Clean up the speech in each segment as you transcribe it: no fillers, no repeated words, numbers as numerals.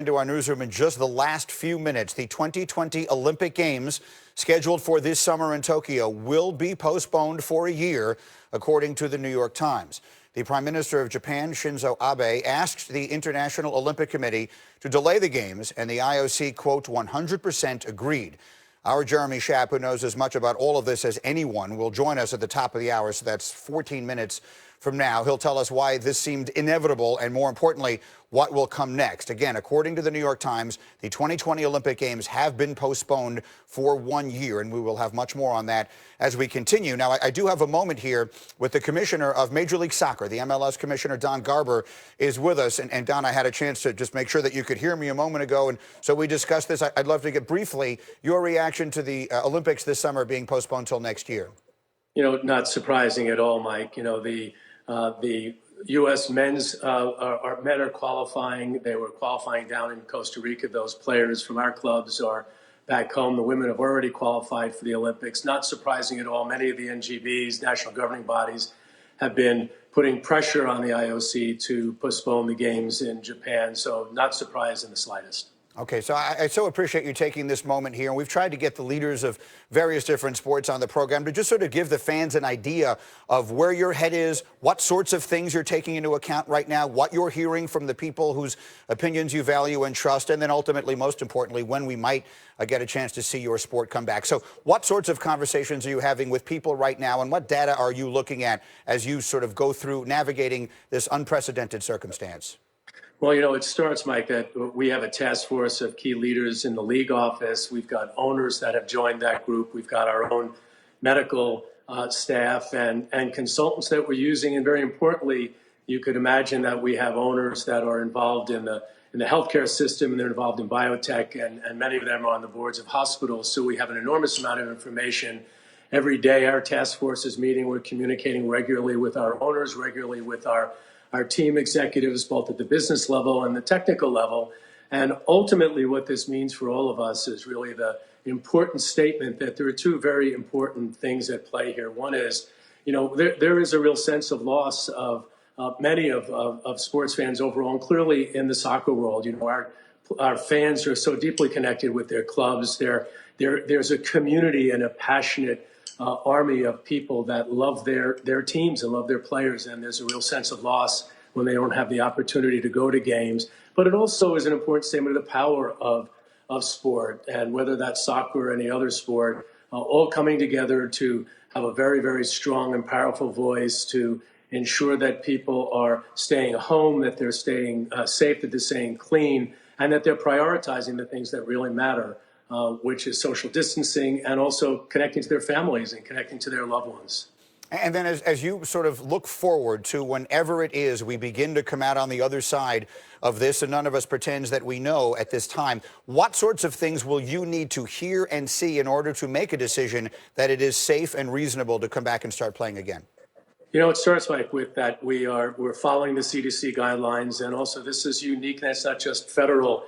Into our newsroom in just the last few minutes. The 2020 Olympic Games, scheduled for this summer in Tokyo, will be postponed for a year, according to the New York Times. The Prime Minister of Japan, Shinzo Abe, asked the International Olympic Committee to delay the Games, and the IOC, quote, 100% agreed. Our Jeremy Schaap, who knows as much about all of this as anyone, will join us at the top of the hour, so that's 14 minutes from now. He'll tell us why this seemed inevitable and, more importantly, what will come next. Again, according to the New York Times, the 2020 Olympic Games have been postponed for 1 year, and we will have much more on that as we continue. Now, I do have a moment here with the commissioner of Major League Soccer. The MLS commissioner, Don Garber, is with us. And Don, I had a chance to just make sure that you could hear me a moment ago, and so we discussed this. I'd love to get briefly your reaction to the Olympics this summer being postponed till next year. You know, not surprising at all, Mike. You know, the U.S. men are qualifying. They were qualifying down in Costa Rica. Those players from our clubs are back home. The women have already qualified for the Olympics. Not surprising at all. Many of the NGBs, national governing bodies, have been putting pressure on the IOC to postpone the games in Japan. So not surprised in the slightest. Okay, so I so appreciate you taking this moment here. And we've tried to get the leaders of various different sports on the program to just sort of give the fans an idea of where your head is, what sorts of things you're taking into account right now, what you're hearing from the people whose opinions you value and trust, and then ultimately, most importantly, when we might get a chance to see your sport come back. So what sorts of conversations are you having with people right now, and what data are you looking at as you sort of go through navigating this unprecedented circumstance? Well, you know, it starts, Mike, that we have a task force of key leaders in the league office. We've got owners that have joined that group. We've got our own medical staff and consultants that we're using. And very importantly, you could imagine that we have owners that are involved in the healthcare system, and they're involved in biotech, and many of them are on the boards of hospitals. So we have an enormous amount of information. Every day, our task force is meeting. We're communicating regularly with our owners, regularly with our team executives, both at the business level and the technical level. And ultimately, what this means for all of us is really the important statement that there are two very important things at play here. One is, you know, there is a real sense of loss of many of sports fans overall, and clearly in the soccer world. You know, our fans are so deeply connected with their clubs. There's a community and a passionate army of people that love their teams and love their players, and there's a real sense of loss when they don't have the opportunity to go to games. But it also is an important statement of the power of sport, and whether that's soccer or any other sport, all coming together to have a very, very strong and powerful voice to ensure that people are staying home, that they're staying safe, that they're staying clean, and that they're prioritizing the things that really matter. Which is social distancing and also connecting to their families and connecting to their loved ones. And then as you sort of look forward to whenever it is we begin to come out on the other side of this, and none of us pretends that we know at this time, what sorts of things will you need to hear and see in order to make a decision that it is safe and reasonable to come back and start playing again? You know, it starts, Mike, with that we're following the CDC guidelines, and also this is unique. That's not just federal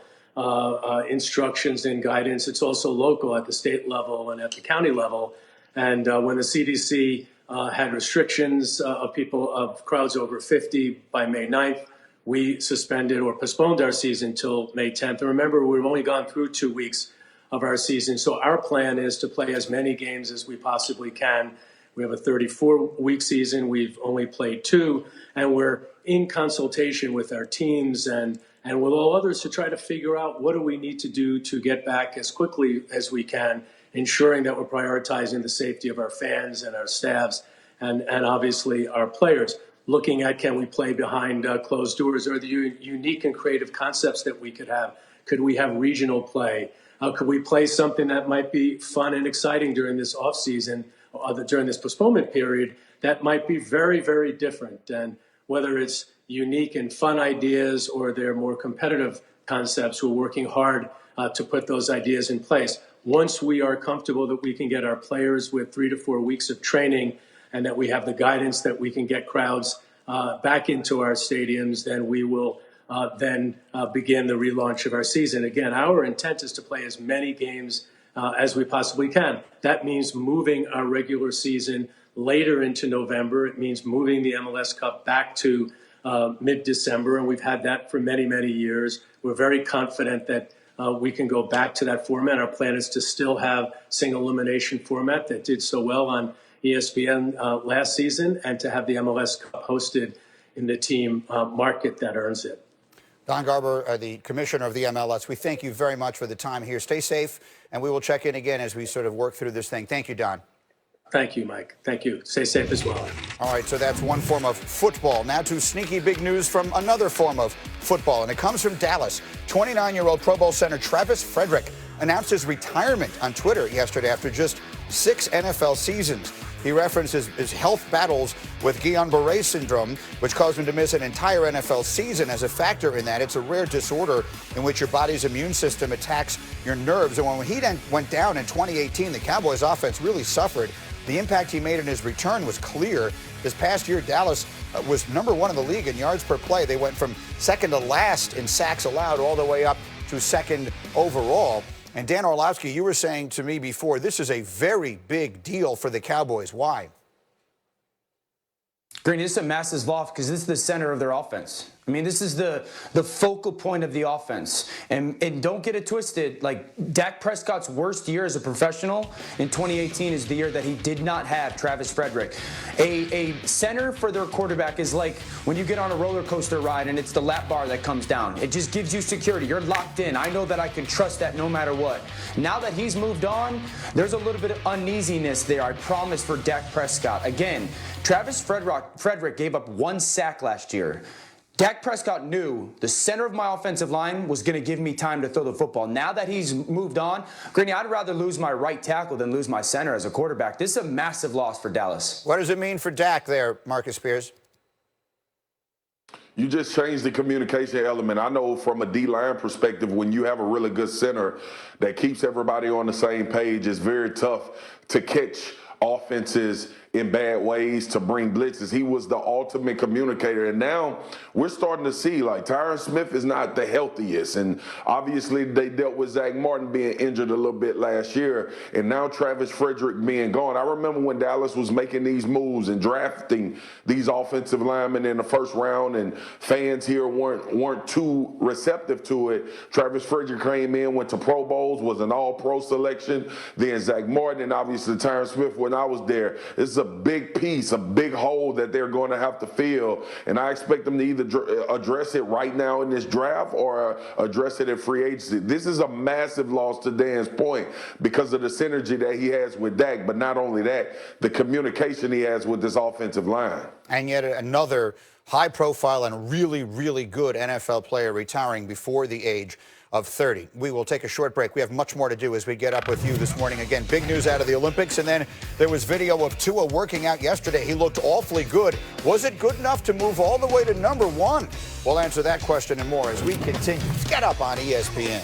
instructions and guidance. It's also local at the state level and at the county level. And when the CDC had restrictions of crowds over 50 by May 9th, we suspended or postponed our season till May 10th. And remember, we've only gone through 2 weeks of our season. So our plan is to play as many games as we possibly can. We have a 34-week season. We've only played 2, and we're in consultation with our teams and with all others to try to figure out what do we need to do to get back as quickly as we can, ensuring that we're prioritizing the safety of our fans and our staffs and obviously our players. Looking at, can we play behind closed doors? Are there unique and creative concepts that we could have? Could we have regional play? Could we play something that might be fun and exciting during this off season, during this postponement period, that might be very, very different? And whether it's unique and fun ideas or they're more competitive concepts, we're working hard to put those ideas in place. Once we are comfortable that we can get our players with 3 to 4 weeks of training and that we have the guidance that we can get crowds back into our stadiums, then we will begin the relaunch of our season. Again, our intent is to play as many games as we possibly can. That means moving our regular season later into November. It means moving the MLS Cup back to mid-December, and we've had that for many, many years. We're very confident that we can go back to that format. Our plan is to still have single elimination format that did so well on ESPN last season, and to have the MLS Cup hosted in the team market that earns it. Don Garber, the commissioner of the MLS, we thank you very much for the time here. Stay safe, and we will check in again as we sort of work through this thing. Thank you, Don. Thank you, Mike. Thank you. Stay safe as well. All right, so that's one form of football. Now to sneaky big news from another form of football, and it comes from Dallas. 29-year-old Pro Bowl center Travis Frederick announced his retirement on Twitter yesterday after just 6 NFL seasons. He references his health battles with Guillain-Barré syndrome, which caused him to miss an entire NFL season. As a factor in that, it's a rare disorder in which your body's immune system attacks your nerves. And when he then went down in 2018, the Cowboys offense really suffered. The impact he made in his return was clear. This past year, Dallas was #1 in the league in yards per play. They went from second to last in sacks allowed all the way up to second overall. And Dan Orlovsky, you were saying to me before, this is a very big deal for the Cowboys. Why? Green, this is a massive loss because this is the center of their offense. I mean, this is the focal point of the offense. And don't get it twisted, like Dak Prescott's worst year as a professional in 2018 is the year that he did not have Travis Frederick. A center for their quarterback is like when you get on a roller coaster ride and it's the lap bar that comes down. It just gives you security. You're locked in. I know that I can trust that no matter what. Now that he's moved on, there's a little bit of uneasiness there, I promise, for Dak Prescott. Again, Travis Frederick gave up 1 sack last year. Dak Prescott knew the center of my offensive line was going to give me time to throw the football. Now that he's moved on, Greeny, I'd rather lose my right tackle than lose my center as a quarterback. This is a massive loss for Dallas. What does it mean for Dak there, Marcus Spears? You just changed the communication element. I know from a D-line perspective, when you have a really good center that keeps everybody on the same page, it's very tough to catch offenses in bad ways, to bring blitzes. He was the ultimate communicator. And now we're starting to see, like, Tyron Smith is not the healthiest. And obviously they dealt with Zach Martin being injured a little bit last year. And now Travis Frederick being gone. I remember when Dallas was making these moves and drafting these offensive linemen in the first round, and fans here weren't too receptive to it. Travis Frederick came in, went to Pro Bowls, was an all-pro selection. Then Zach Martin, and obviously Tyron Smith when I was there. This is a big piece, a big hole that they're going to have to fill. And I expect them to either address it right now in this draft or address it at free agency. This is a massive loss, to Dan's point, because of the synergy that he has with Dak. But not only that, the communication he has with this offensive line. And yet another high-profile and really, really good NFL player retiring before the age of 30. We will take a short break. We have much more to do as we get up with you this morning. Again, big news out of the Olympics, and then there was video of Tua working out yesterday. He looked awfully good. Was it good enough to move all the way to #1? We'll answer that question and more as we continue. Get up on ESPN.